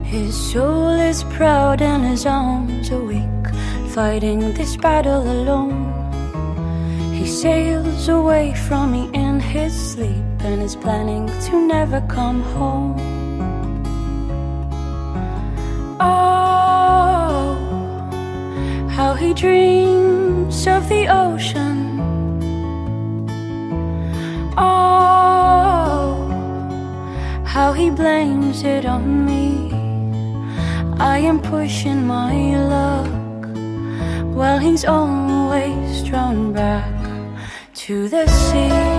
His soul is proud and his arms are weak, fighting this battle alone. He sails away from me in his sleep and is planning to never come home. Oh, how he dreams of the ocean. Oh, how he blames it on me. I am pushing my luck while he's always drawn back to the sea.